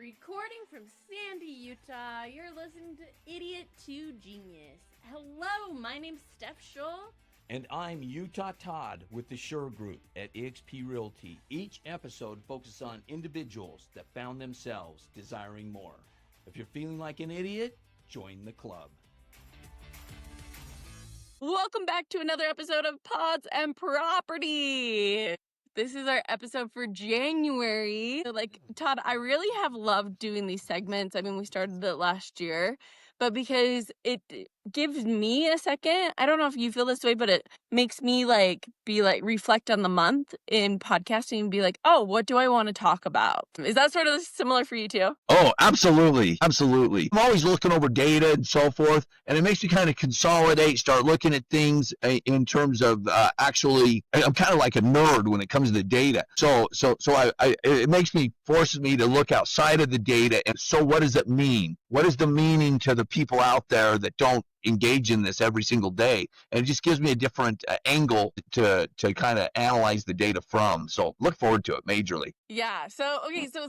Recording from Sandy, Utah, you're listening to Idiot to Genius. Hello, my name's Steph Schull. And I'm Utah Todd with the Sure Group at eXp Realty. Each episode focuses on individuals that found themselves desiring more. If you're feeling like an idiot, join the club. Welcome back to another episode of Pods and Property. This is our episode for January. Todd, I really have loved doing these segments. I mean, we started it last year, but because it gives me a second, I don't know if you feel this way, but it makes me reflect on the month in podcasting and be like, oh, what do I want to talk about? Is that sort of similar for you too? Oh, absolutely. Absolutely. I'm always looking over data and so forth, and it makes me kind of consolidate, start looking at things in terms of actually, I'm kind of like a nerd when it comes to the data. So it forces me to look outside of the data. And so what does it mean? What is the meaning to the people out there that don't engage in this every single day? And it just gives me a different angle to kind of analyze the data from. So look forward to it majorly. Yeah. So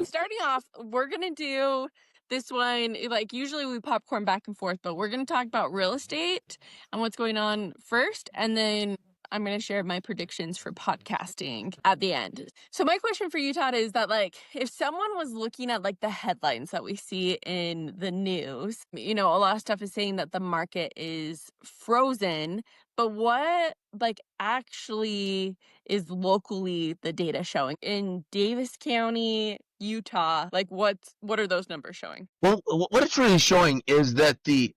starting off, we're going to do this one, usually we popcorn back and forth, but we're going to talk about real estate and what's going on first. And then I'm going to share my predictions for podcasting at the end. So my question for you, Todd, is that if someone was looking at the headlines that we see in the news, a lot of stuff is saying that the market is frozen, but what actually is locally the data showing in Davis County, Utah? What are those numbers showing? Well, what it's really showing is that the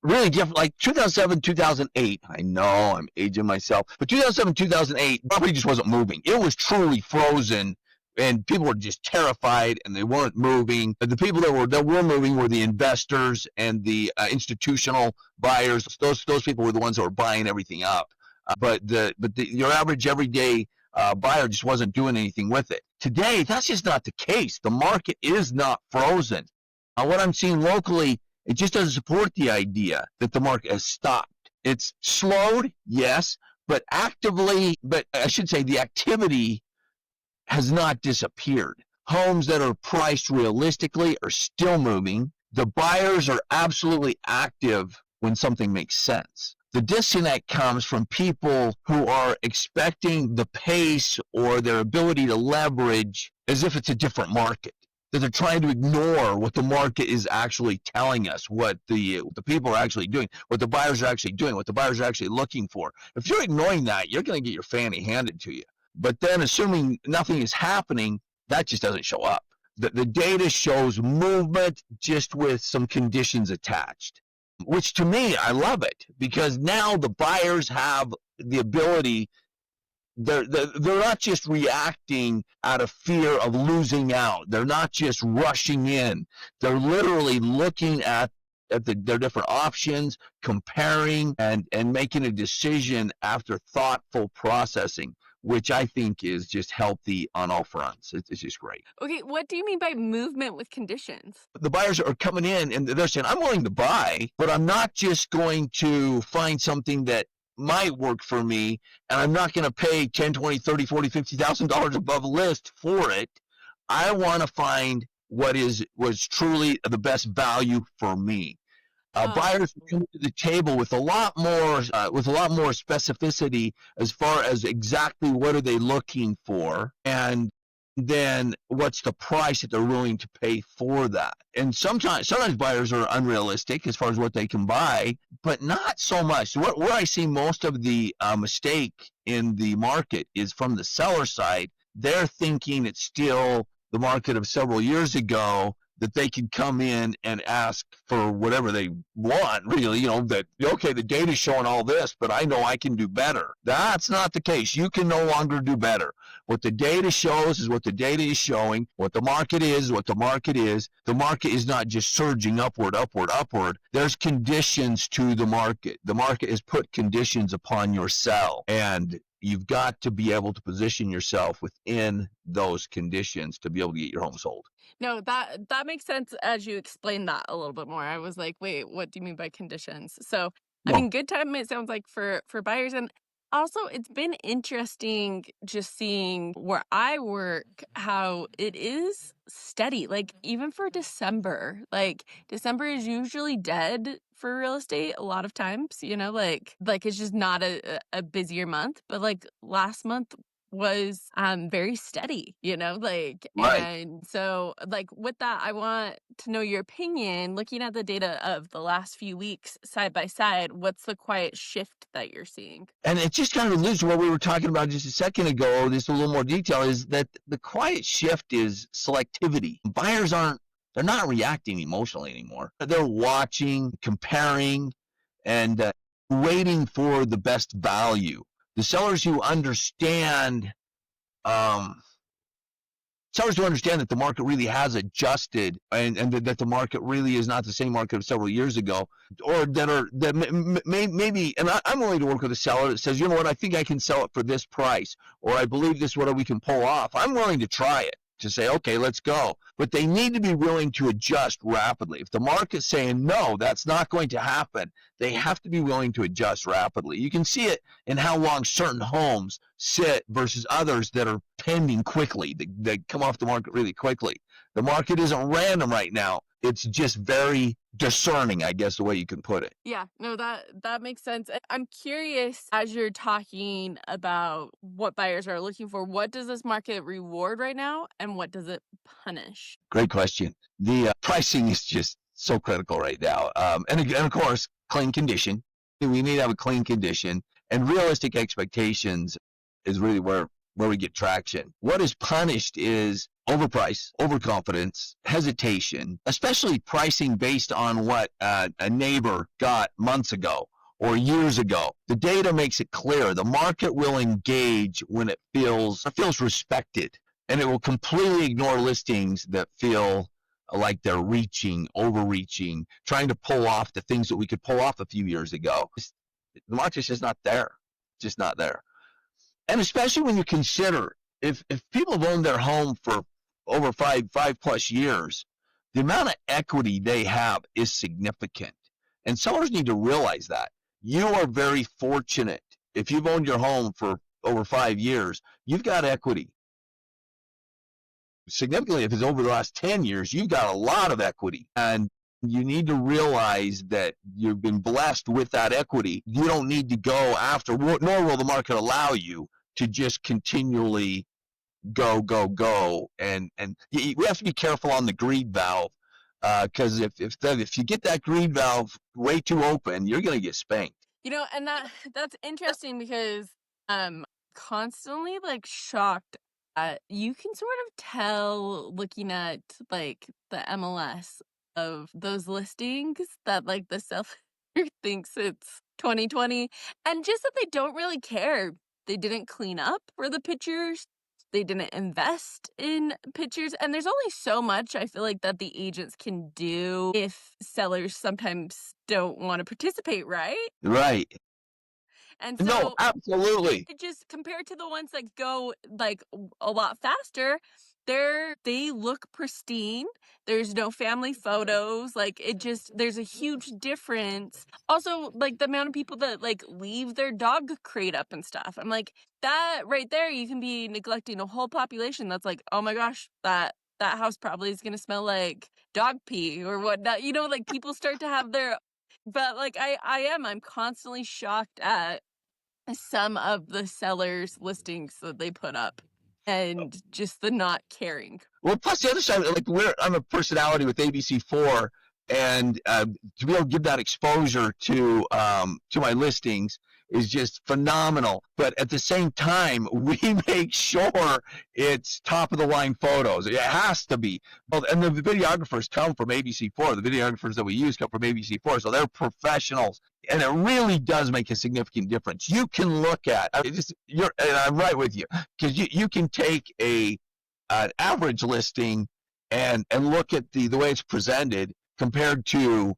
really different, like 2007, 2008. I know I'm aging myself, but 2007, 2008, property just wasn't moving. It was truly frozen, and people were just terrified, and they weren't moving. The people that were moving were the investors and the institutional buyers. Those people were the ones that were buying everything up. But your average everyday buyer just wasn't doing anything with it. Today, that's just not the case. The market is not frozen. What I'm seeing locally, it just doesn't support the idea that the market has stopped. It's slowed, yes, but I should say the activity has not disappeared. Homes that are priced realistically are still moving. The buyers are absolutely active when something makes sense. The disconnect comes from people who are expecting the pace or their ability to leverage as if it's a different market. That they're trying to ignore what the market is actually telling us, what the people are actually doing, what the buyers are actually doing, what the buyers are actually looking for. If you're ignoring that, you're going to get your fanny handed to you. But then assuming nothing is happening, that just doesn't show up. The data shows movement just with some conditions attached, which to me, I love it, because now the buyers have the ability. They're not just reacting out of fear of losing out. They're not just rushing in. They're literally looking at their different options, comparing, and making a decision after thoughtful processing, which I think is just healthy on all fronts. It's just great. Okay, what do you mean by movement with conditions? The buyers are coming in and they're saying, I'm willing to buy, but I'm not just going to find something that might work for me, and I'm not going to pay $10, $20, $30, $40, $50,000 above list for it. I want to find what was truly the best value for me. Buyers come to the table with a lot more specificity as far as exactly what are they looking for, and then what's the price that they're willing to pay for that. And sometimes buyers are unrealistic as far as what they can buy, but not so much. Where I see most of the mistake in the market is from the seller side. They're thinking it's still the market of several years ago, that they can come in and ask for whatever they want, really, that, okay, the data's showing all this, but I know I can do better. That's not the case. You can no longer do better. What the data shows is what the data is showing. What the market is what the market is. The market is not just surging upward. There's conditions to the market. The market has put conditions upon your sell, and you've got to be able to position yourself within those conditions to be able to get your home sold. No, that makes sense as you explain that a little bit more. I was like, wait, what do you mean by conditions? So, I mean, good time, it sounds like, for buyers. And Also, it's been interesting just seeing where I work, how it is steady. Like, even for December, like, December is usually dead for real estate a lot of times, like it's just not a busier month. But like last month was very steady, like, Right. and so like with that, I want to know your opinion, looking at the data of the last few weeks side by side. What's the quiet shift that you're seeing? And it just kind of alludes to what we were talking about just a second ago, just a little more detail, is that the quiet shift is selectivity. Buyers they're not reacting emotionally anymore. They're watching, comparing, and waiting for the best value. The sellers who understand um, sellers to understand that the market really has adjusted, and that the market really is not the same market of several years ago, or that maybe, and I'm willing to work with a seller that says, you know what, I think I can sell it for this price, or I believe this is what we can pull off. I'm willing to try it, to say, okay, let's go. But they need to be willing to adjust rapidly. If the market's saying, no, that's not going to happen, they have to be willing to adjust rapidly. You can see it in how long certain homes sit versus others that are pending quickly, that come off the market really quickly. The market isn't random right now. It's just very discerning, I guess, the way you can put it. Yeah, no, that makes sense. I'm curious, as you're talking about what buyers are looking for, what does this market reward right now and what does it punish? Great question. The pricing is just so critical right now. And of course, clean condition. We need to have a clean condition, and realistic expectations is really where we get traction. What is punished is overprice, overconfidence, hesitation, especially pricing based on what a neighbor got months ago or years ago. The data makes it clear. The market will engage when it feels respected, and it will completely ignore listings that feel like they're overreaching, trying to pull off the things that we could pull off a few years ago. The market's just not there. Just not there. And especially when you consider, if people have owned their home for over five plus years, the amount of equity they have is significant. And sellers need to realize that. You are very fortunate. If you've owned your home for over 5 years, you've got equity. Significantly, if it's over the last 10 years, you've got a lot of equity. And you need to realize that you've been blessed with that equity. You don't need to go after, nor will the market allow you to just continually go. And we have to be careful on the greed valve, because if you get that greed valve way too open, you're going to get spanked. And that's interesting because constantly like shocked at, you can sort of tell looking at like the MLS of those listings that like the seller thinks it's 2020, and just that they don't really care. They didn't clean up for the pictures. They didn't invest in pictures. And there's only so much I feel like that the agents can do if sellers sometimes don't want to participate, right? Right. And No, so absolutely. it just compared to the ones that go like a lot faster, they look pristine. There's no family photos. Like there's a huge difference. Also, like the amount of people that like leave their dog crate up and stuff. I'm like, that right there, you can be neglecting a whole population that's like, oh my gosh, that house probably is gonna smell like dog pee or whatnot. Like people start to have their, but like I'm constantly shocked at some of the sellers' listings that they put up and just the not caring. Well, plus the other side, like I'm a personality with ABC4, and to be able to give that exposure to my listings is just phenomenal. But at the same time, we make sure it's top of the line photos. It has to be. Well, and the videographers come from ABC4. The videographers that we use come from ABC4, so they're professionals. And it really does make a significant difference. You can look at, and I'm right with you, because you can take an average listing and look at the way it's presented compared to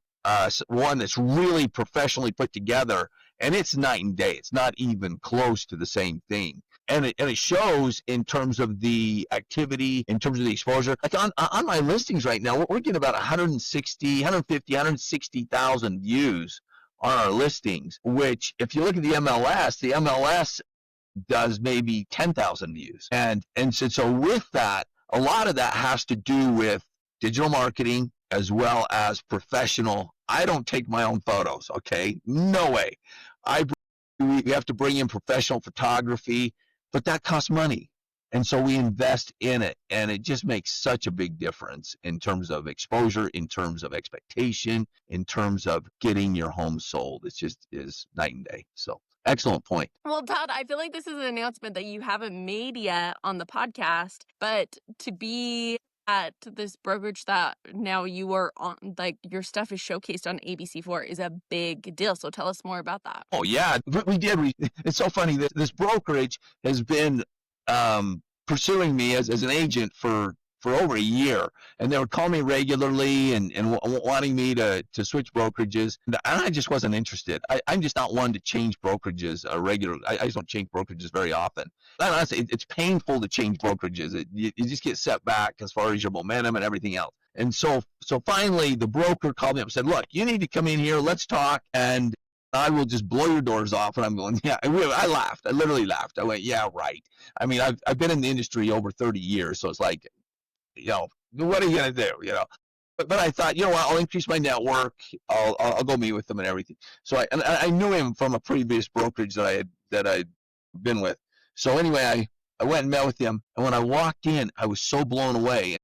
one that's really professionally put together, and it's night and day. It's not even close to the same thing. And it shows in terms of the activity, in terms of the exposure. Like on my listings right now, we're getting about 150, 160,000 views on our listings, which if you look at the MLS does maybe 10,000 views. And so with that, a lot of that has to do with digital marketing as well as professional. I don't take my own photos, okay? No way. We have to bring in professional photography, but that costs money. And so we invest in it, and it just makes such a big difference in terms of exposure, in terms of expectation, in terms of getting your home sold. It just is night and day. So excellent point. Well, Todd, I feel like this is an announcement that you haven't made yet on the podcast, but to be at this brokerage that now you are on, like your stuff is showcased on ABC4 is a big deal. So tell us more about that. Oh yeah, we did. It's so funny that this brokerage has been pursuing me as an agent for over a year, and they would call me regularly and wanting me to switch brokerages, and I just wasn't interested. I'm just not one to change brokerages regularly. I just don't change brokerages very often. Honestly, it's painful to change brokerages. You just get set back as far as your momentum and everything else. And so finally, the broker called me up and said, "Look, you need to come in here. Let's talk, and I will just blow your doors off." And I'm going, yeah. I laughed. I literally laughed. I went, yeah, right. I mean, I've been in the industry over 30 years, so it's like, what are you gonna do? But I thought, you know what? I'll increase my network. I'll go meet with them and everything. So I knew him from a previous brokerage that I'd been with. So anyway, I went and met with him, and when I walked in, I was so blown away.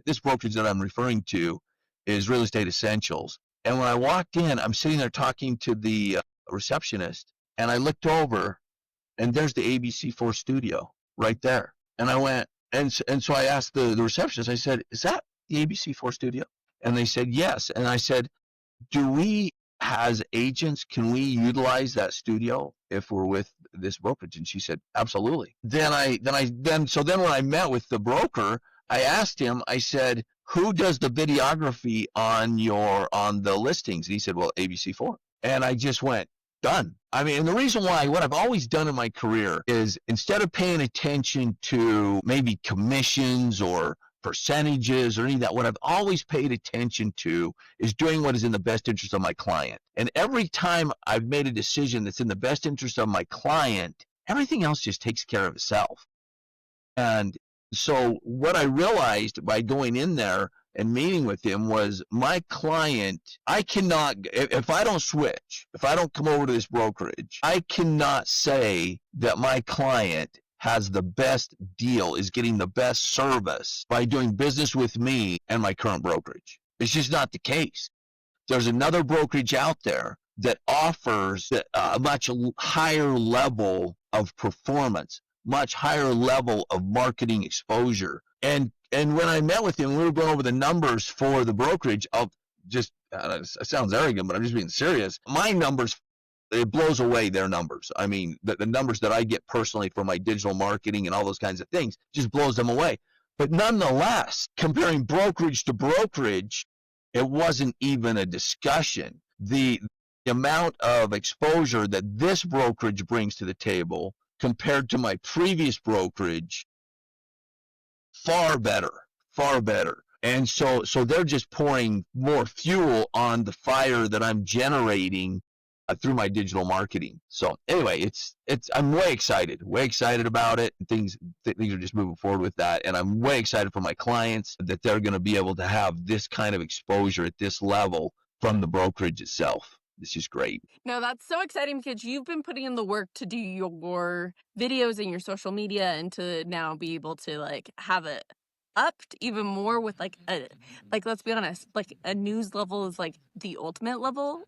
This brokerage that I'm referring to is Real Estate Essentials. And when I walked in, I'm sitting there talking to the receptionist, and I looked over, and there's the ABC4 studio right there. And I went, and so I asked the receptionist, I said, "Is that the ABC4 studio?" And they said, "Yes." And I said, "Do we, as agents, can we utilize that studio if we're with this brokerage?" And she said, "Absolutely." Then when I met with the broker, I asked him, I said, "Who does the videography on the listings?" And he said, "Well, ABC4." And I just went, done. I mean, and the reason why, what I've always done in my career is, instead of paying attention to maybe commissions or percentages or any of that, what I've always paid attention to is doing what is in the best interest of my client. And every time I've made a decision that's in the best interest of my client, everything else just takes care of itself. And so what I realized by going in there and meeting with him was, my client, I cannot, if I don't switch, if I don't come over to this brokerage, I cannot say that my client has the best deal, is getting the best service by doing business with me and my current brokerage. It's just not the case. There's another brokerage out there that offers a much higher level of performance, much higher level of marketing exposure. And when I met with him, we were going over the numbers for the brokerage. Of just, it sounds arrogant, but I'm just being serious. My numbers, it blows away their numbers. I mean, the numbers that I get personally from my digital marketing and all those kinds of things just blows them away. But nonetheless, comparing brokerage to brokerage, it wasn't even a discussion. The amount of exposure that this brokerage brings to the table compared to my previous brokerage, far better, far better. And so they're just pouring more fuel on the fire that I'm generating through my digital marketing. So anyway, I'm way excited about it. Things are just moving forward with that, and I'm way excited for my clients that they're going to be able to have this kind of exposure at this level from the brokerage itself. It's just great. No, that's so exciting, because you've been putting in the work to do your videos and your social media, and to now be able to like have it upped even more with like let's be honest, like a news level is like the ultimate level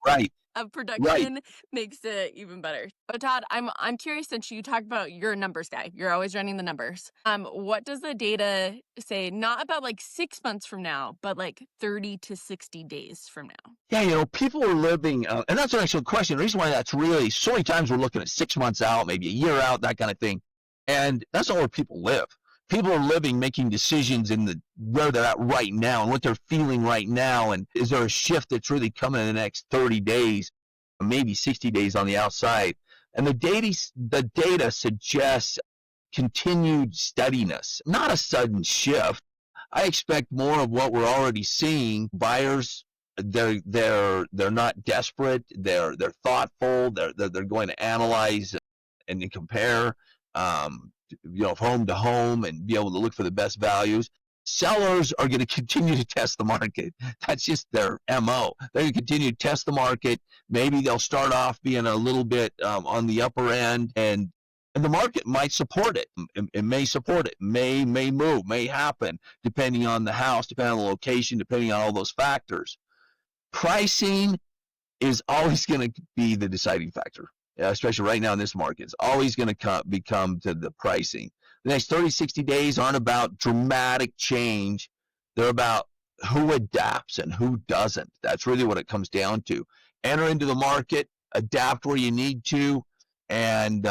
Right. of production, makes it even better. But Todd, I'm curious, since you talked about you're a numbers guy, you're always running the numbers. What does the data say, not about like 6 months from now, but like 30 to 60 days from now? Yeah, people are living, and that's an excellent question. The reason why that's really, so many times we're looking at 6 months out, maybe a year out, that kind of thing. And that's not where people live. People are living, making decisions in where they're at right now and what they're feeling right now. And is there a shift that's really coming in the next 30 days, maybe 60 days on the outside? And the data suggests continued steadiness, not a sudden shift. I expect more of what we're already seeing. Buyers they're not desperate. They're thoughtful. They're going to analyze and compare, home to home and be able to look for the best values. Sellers are going to continue to test the market. That's just their MO. They're going to continue to test the market. Maybe they'll start off being a little bit on the upper end, and the market might support it. It may support it. May move. May happen depending on the house, depending on the location, depending on all those factors. Pricing is always going to be the deciding factor, especially right now in this market. It's always going to become to the pricing. The next 30, 60 days aren't about dramatic change. They're about who adapts and who doesn't. That's really what it comes down to. Enter into the market, adapt where you need to, and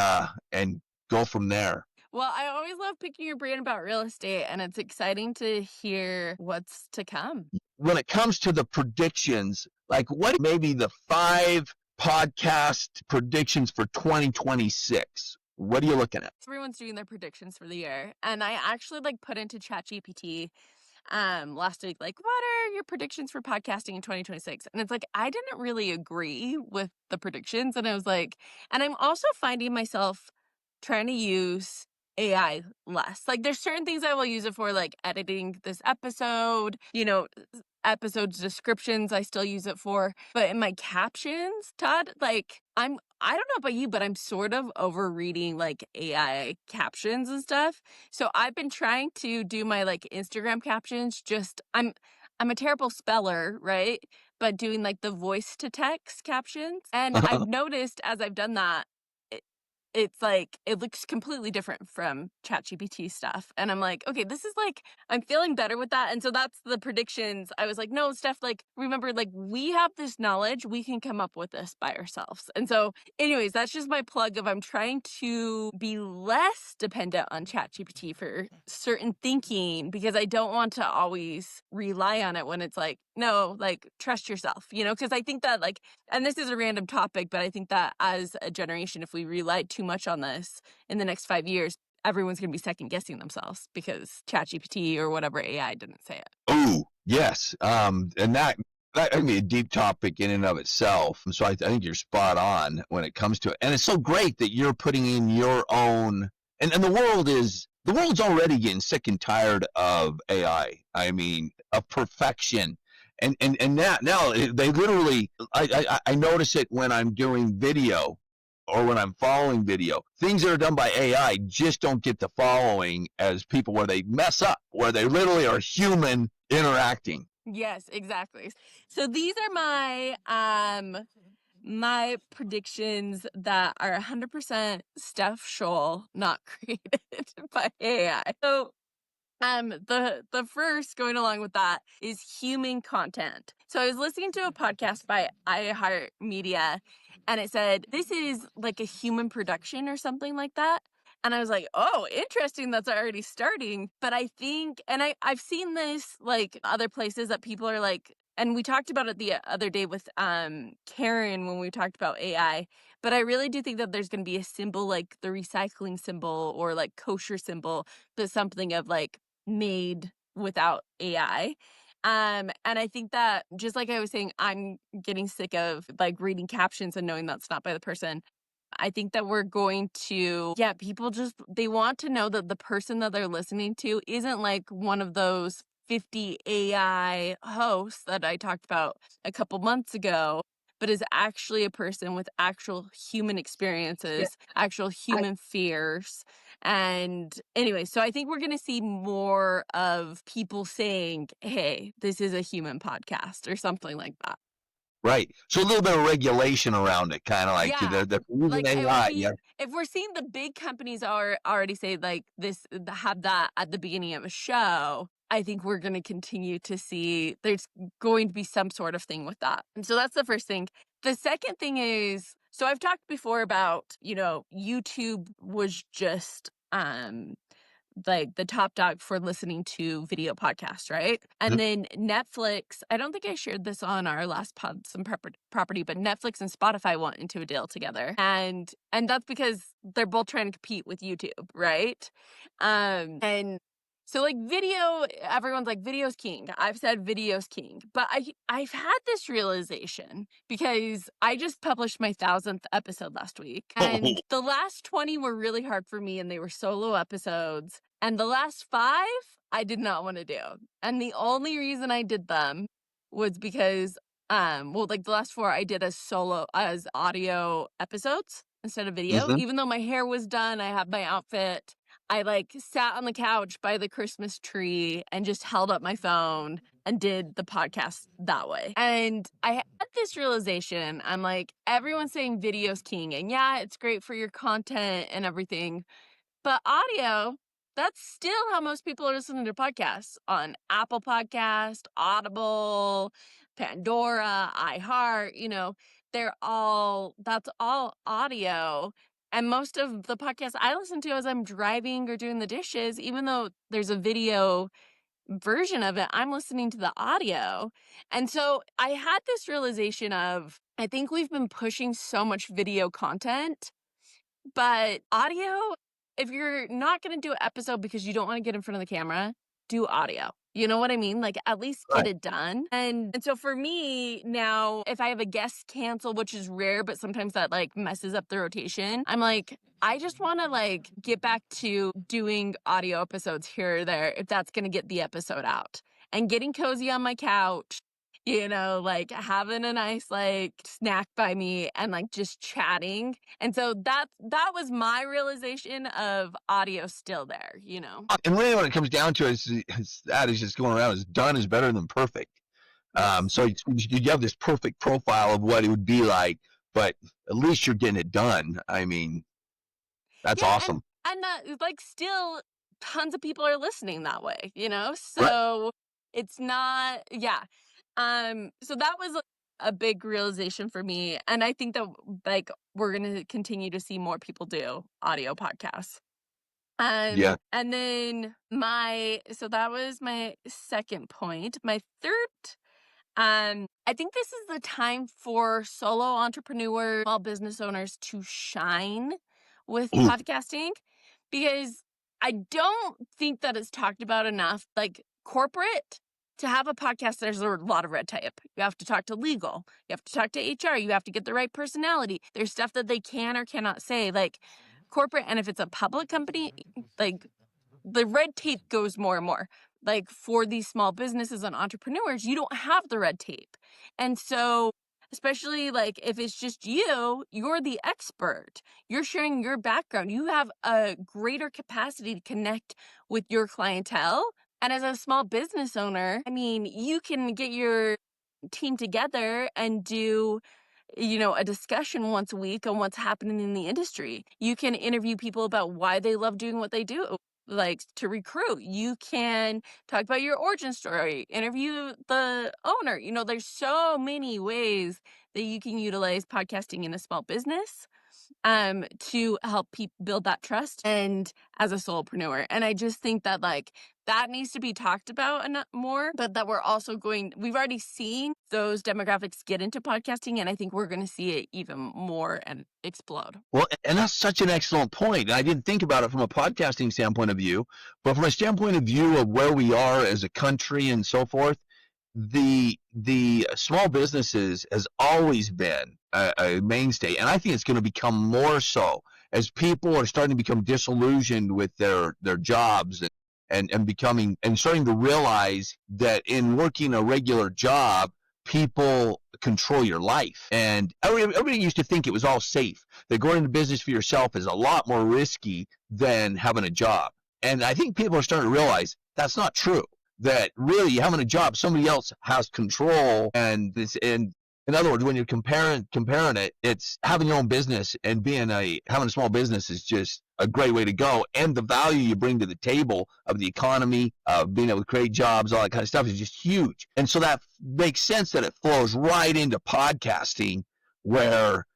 go from there. Well, I always love picking your brain about real estate, and it's exciting to hear what's to come. When it comes to the predictions, like what maybe the 5 podcast predictions for 2026? What are you looking at? Everyone's doing their predictions for the year, and I actually put into ChatGPT last week, what are your predictions for podcasting in 2026? And it's I didn't really agree with the predictions, and I was and I'm also finding myself trying to use AI less. There's certain things I will use it for, editing this episode, episodes descriptions I still use it for. But in my captions, Todd, I don't know about you, but I'm sort of over reading AI captions and stuff. So I've been trying to do my Instagram captions. I'm a terrible speller, right? But doing the voice to text captions. And I've noticed as I've done that, it's it looks completely different from ChatGPT stuff. And I'm okay, this is I'm feeling better with that. And so that's the predictions. I was no, Steph, remember, we have this knowledge, we can come up with this by ourselves. And so anyways, that's just my plug of I'm trying to be less dependent on ChatGPT for certain thinking, because I don't want to always rely on it when it's no, trust yourself, because I think that and this is a random topic, but I think that as a generation, if we relied too much on this in the next 5 years, everyone's going to be second guessing themselves because ChatGPT or whatever AI didn't say it. Oh, yes. And that can be a deep topic in and of itself. So I think you're spot on when it comes to it. And it's so great that you're putting in your own, and the world's already getting sick and tired of AI. I mean, of perfection. And now they literally, I notice it when I'm doing video or when I'm following video. Things that are done by AI just don't get the following as people where they mess up, where they literally are human interacting. Yes, exactly. So these are my predictions that are 100% Steph Scholl, not created by AI. So the first going along with that is human content. So I was listening to a podcast by iHeartMedia, and it said this is a human production or something like that. And I was oh, interesting, that's already starting. But I think, and I've seen this other places that people are and we talked about it the other day with Karen when we talked about AI. But I really do think that there's going to be a symbol like the recycling symbol or kosher symbol, but something of made without AI. And I think that, just like I was saying, I'm getting sick of reading captions and knowing that's not by the person. I think that we're going to, people they want to know that the person that they're listening to isn't one of those 50 AI hosts that I talked about a couple months ago, but is actually a person with actual human experiences, actual human fears. And anyway, so I think we're going to see more of people saying, hey, this is a human podcast or something like that. Right. So a little bit of regulation around it, kind of they're using AI. If we're seeing the big companies already say this, have that at the beginning of a show, I think we're going to continue to see there's going to be some sort of thing with that. And so that's the first thing. The second thing is, so I've talked before about, YouTube was just the top dog for listening to video podcasts, right? And then Netflix, I don't think I shared this on our last pod, some property, but Netflix and Spotify went into a deal together. And that's because they're both trying to compete with YouTube, right? And So like video, everyone's like video's king. I've said video's king, but I've had this realization because I just published my 1,000th episode last week, and the last 20 were really hard for me, and they were solo episodes. And the last 5 I did not want to do, and the only reason I did them was because well, like the last 4 I did as audio episodes instead of video. Mm-hmm. Even though my hair was done, I had my outfit. I like sat on the couch by the Christmas tree and just held up my phone and did the podcast that way. And I had this realization. I'm like, everyone's saying video's king. And yeah, it's great for your content and everything. But audio, that's still how most people are listening to podcasts on Apple Podcast, Audible, Pandora, iHeart, that's all audio. And most of the podcasts I listen to as I'm driving or doing the dishes, even though there's a video version of it, I'm listening to the audio. And so I had this realization of, I think we've been pushing so much video content, but audio, if you're not going to do an episode because you don't want to get in front of the camera, do audio. You know what I mean? Like at least get Right. it done. And so for me now, if I have a guest cancel, which is rare, but sometimes that like messes up the rotation, I'm like, I just want to like get back to doing audio episodes here or there if that's going to get the episode out. And getting cozy on my couch, like having a nice like snack by me and like just chatting. And so that was my realization of audio still there. And really, when it comes down to it, that is just going around is done is better than perfect. Yes. So you have this perfect profile of what it would be like, but at least you're getting it done. I mean, that's Yeah, awesome. and like still tons of people are listening that way, Right. So it's not, yeah. So that was a big realization for me, and I think that like we're gonna continue to see more people do audio podcasts. Yeah. And then so that was my second point. My third, I think this is the time for solo entrepreneurs, small business owners to shine with Ooh. podcasting, because I don't think that it's talked about enough. Like corporate, to have a podcast, there's a lot of red tape. You have to talk to legal, you have to talk to HR, you have to get the right personality. There's stuff that they can or cannot say, like corporate. And if it's a public company, like the red tape goes more and more. Like for these small businesses and entrepreneurs, you don't have the red tape. And so, especially like if it's just you're the expert, you're sharing your background, you have a greater capacity to connect with your clientele. And as a small business owner, I mean, you can get your team together and do a discussion once a week on what's happening in the industry. You can interview people about why they love doing what they do, like to recruit. You can talk about your origin story, interview the owner. There's so many ways that you can utilize podcasting in a small business to help people build that trust and as a solopreneur. And I just think that like that needs to be talked about more, but that we've already seen those demographics get into podcasting, and I think we're going to see it even more and explode. Well, and that's such an excellent point. I didn't think about it from a podcasting standpoint of view, but from a standpoint of view of where we are as a country and so forth, the small businesses has always been a mainstay, and I think it's going to become more so as people are starting to become disillusioned with their jobs and becoming and starting to realize that in working a regular job, people control your life. And everybody used to think it was all safe. That going into business for yourself is a lot more risky than having a job. And I think people are starting to realize that's not true. That really having a job, somebody else has control, and in other words, when you're comparing it, it's having your own business and having a small business is just a great way to go. And the value you bring to the table of the economy, of being able to create jobs, all that kind of stuff is just huge. And so that makes sense that it flows right into podcasting, where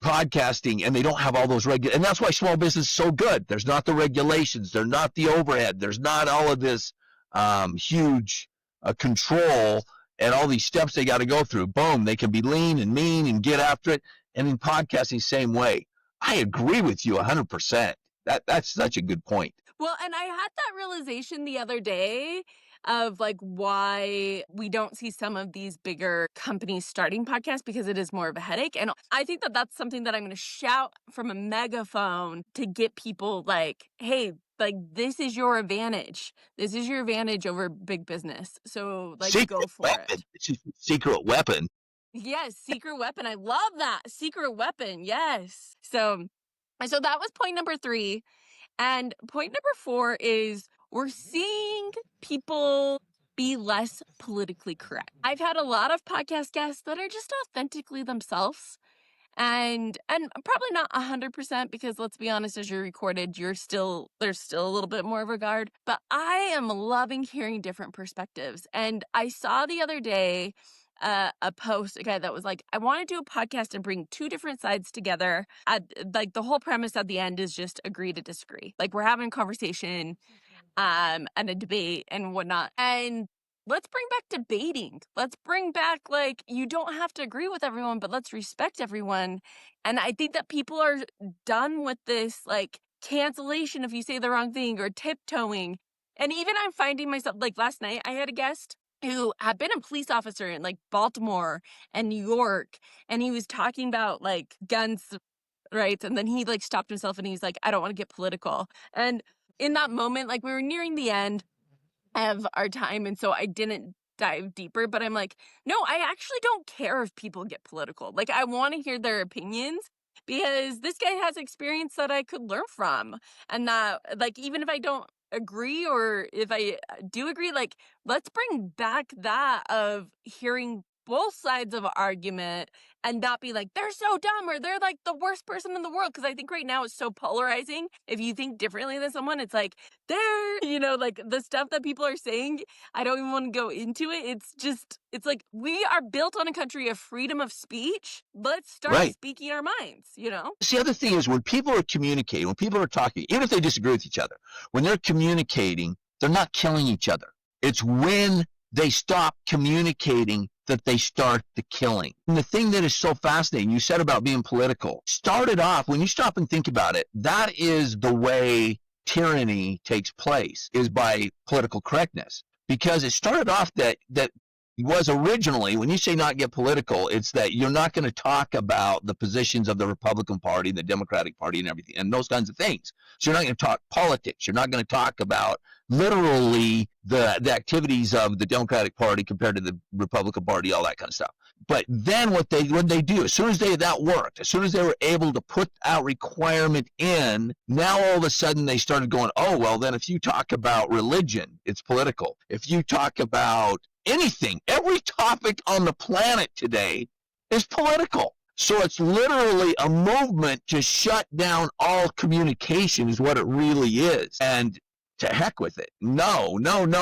podcasting, and they don't have all those and that's why small business is so good. There's not the regulations, there's not the overhead, there's not all of this huge control and all these steps they got to go through. Boom, they can be lean and mean and get after it. And in podcasting, same way. I agree with you 100%. That's such a good point. Well, and I had that realization the other day of like why we don't see some of these bigger companies starting podcasts, because it is more of a headache. And I think that that's something that I'm going to shout from a megaphone to get people like, hey, like this is your advantage. This is your advantage over big business. So like go Secret for weapon. it. It's a secret weapon. Yes, secret weapon. I love that. Secret weapon. Yes. So that was point number 3. And point number 4 is we're seeing people be less politically correct. I've had a lot of podcast guests that are just authentically themselves. And probably not 100%, because let's be honest, as you're recorded, there's still a little bit more regard. But I am loving hearing different perspectives. And I saw the other day a post, a guy that was like, I want to do a podcast and bring 2 different sides together. Like the whole premise at the end is just agree to disagree. Like we're having a conversation and a debate and whatnot. And let's bring back debating. Let's bring back, like, you don't have to agree with everyone, but let's respect everyone. And I think that people are done with this, like, cancellation if you say the wrong thing or tiptoeing. And even I'm finding myself, like, last night I had a guest who had been a police officer in like Baltimore and New York, and he was talking about like guns rights, and then he like stopped himself and he's like, I don't want to get political. And in that moment, like we were nearing the end of our time, and so I didn't dive deeper, but I'm like, no, I actually don't care if people get political. Like I want to hear their opinions, because this guy has experience that I could learn from. And that, like, even if I don't agree, or if I do agree, like let's bring back that of hearing both sides of an argument, and not be like they're so dumb or they're like the worst person in the world. Because I think right now it's so polarizing. If you think differently than someone, it's like they're, like the stuff that people are saying, I don't even want to go into it. It's like we are built on a country of freedom of speech. Let's start Right. speaking our minds. See, the other thing is when people are communicating, when people are talking, even if they disagree with each other, when they're communicating, they're not killing each other. It's when they stop communicating that they start the killing. And the thing that is so fascinating, you said about being political, started off, when you stop and think about it, that is the way tyranny takes place, is by political correctness. Because it started off that was originally, when you say not get political, it's that you're not going to talk about the positions of the Republican Party, the Democratic Party, and everything, and those kinds of things. So you're not going to talk politics. You're not going to talk about literally the activities of the Democratic Party compared to the Republican Party, all that kind of stuff. But then what they do, as soon as that worked, as soon as they were able to put that requirement in, now all of a sudden they started going, oh, well, then if you talk about religion, it's political. If you talk about anything, every topic on the planet today is political. So it's literally a movement to shut down all communication is what it really is. And to heck with it. No.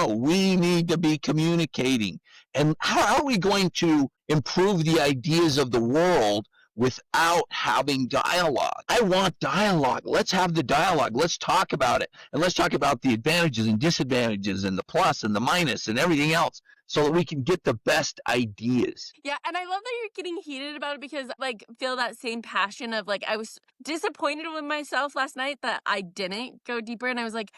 We need to be communicating. And how are we going to improve the ideas of the world without having dialogue? I want dialogue. Let's have the dialogue. Let's talk about it. And let's talk about the advantages and disadvantages and the plus and the minus and everything else, so that we can get the best ideas. Yeah, and I love that you're getting heated about it, because like feel that same passion of like I was disappointed with myself last night that I didn't go deeper, and I was like,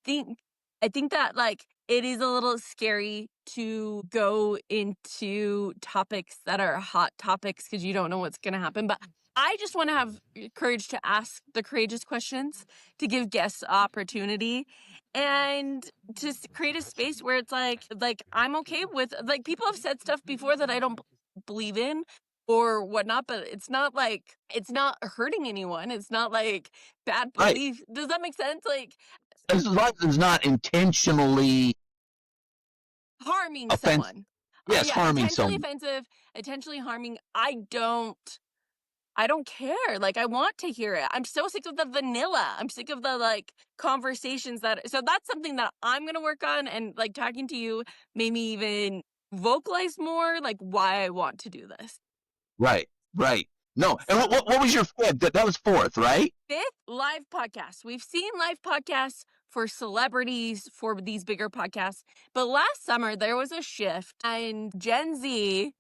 I think that like it is a little scary to go into topics that are hot topics, because you don't know what's going to happen. But I just want to have courage to ask the courageous questions, to give guests opportunity, and to create a space where it's like I'm okay with, like, people have said stuff before that I don't believe in or whatnot, but it's not hurting anyone. It's not like bad Right. belief. Does that make sense? Like As long as it's not intentionally harming offensive. someone. Yes, Yeah, harming intentionally someone. offensive, intentionally harming. I don't care. Like I want to hear it. I'm so sick of the vanilla. I'm sick of the like conversations so that's something that I'm going to work on, and like talking to you made me even vocalize more like why I want to do this. Right. No, and what was your fifth? That was fourth, right? 5th, live podcasts. We've seen live podcasts for celebrities, for these bigger podcasts, but last summer there was a shift, and Gen Z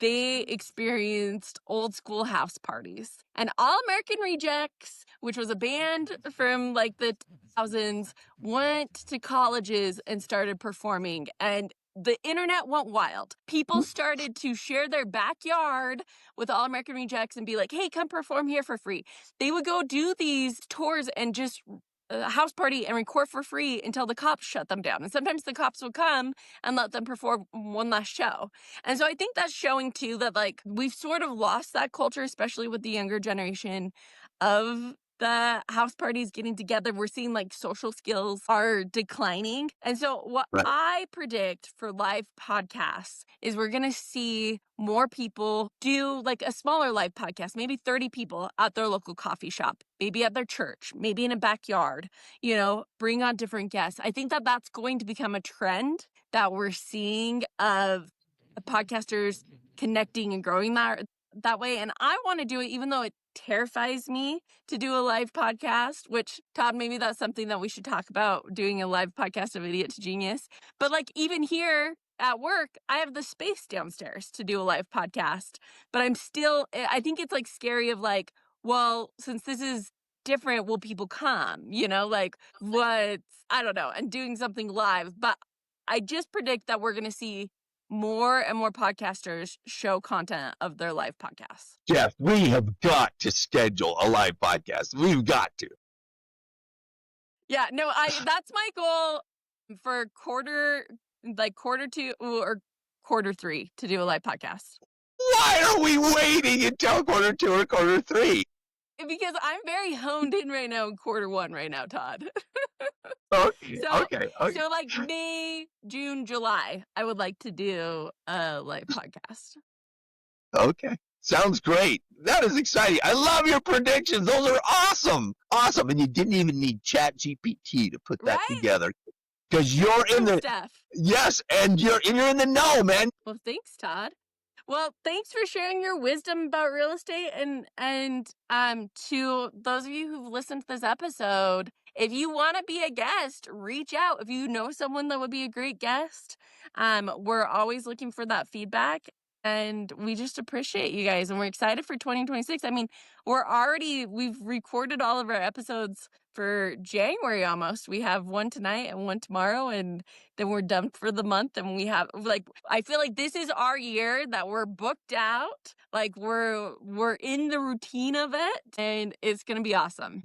they experienced old school house parties. And All American Rejects, which was a band from like the 2000s, went to colleges and started performing. And the internet went wild. People started to share their backyard with All American Rejects and be like, hey, come perform here for free. They would go do these tours and just a house party and record for free until the cops shut them down. And sometimes the cops would come and let them perform one last show. And so I think that's showing too that like we've sort of lost that culture, especially with the younger generation of the house parties getting together. We're seeing like social skills are declining. And so what Right. I predict for live podcasts is we're going to see more people do like a smaller live podcast, maybe 30 people at their local coffee shop, maybe at their church, maybe in a backyard, bring on different guests. I think that that's going to become a trend that we're seeing of podcasters connecting and growing that way. And I want to do it, even though it terrifies me to do a live podcast, which Todd, maybe that's something that we should talk about, doing a live podcast of Idiot to Genius. But like even here at work, I have the space downstairs to do a live podcast, but I think it's like scary of like, well, since this is different, will people come? Like I don't know, and doing something live. But I just predict that we're going to see more and more podcasters show content of their live podcasts. Jeff, we have got to schedule a live podcast. We've got to. Yeah, no, that's my goal for quarter 2 or quarter 3 to do a live podcast. Why are we waiting until quarter 2 or quarter 3? Because I'm very honed in right now in quarter 1 right now, Todd. Okay, So okay. May, June, July, I would like to do a live podcast. Okay. Sounds great. That is exciting. I love your predictions. Those are awesome. Awesome. And you didn't even need ChatGPT to put that Right? together. Because you're in the Stuff. yes, and you're in the know, man. Well, thanks, Todd. Well, thanks for sharing your wisdom about real estate, and to those of you who've listened to this episode, if you want to be a guest, reach out. If you know someone that would be a great guest, we're always looking for that feedback, and we just appreciate you guys, and we're excited for 2026. I mean, we've recorded all of our episodes for January almost. We have one tonight and one tomorrow, and then we're done for the month. And we have I feel like this is our year that we're booked out. Like we're in the routine of it, and it's gonna be awesome.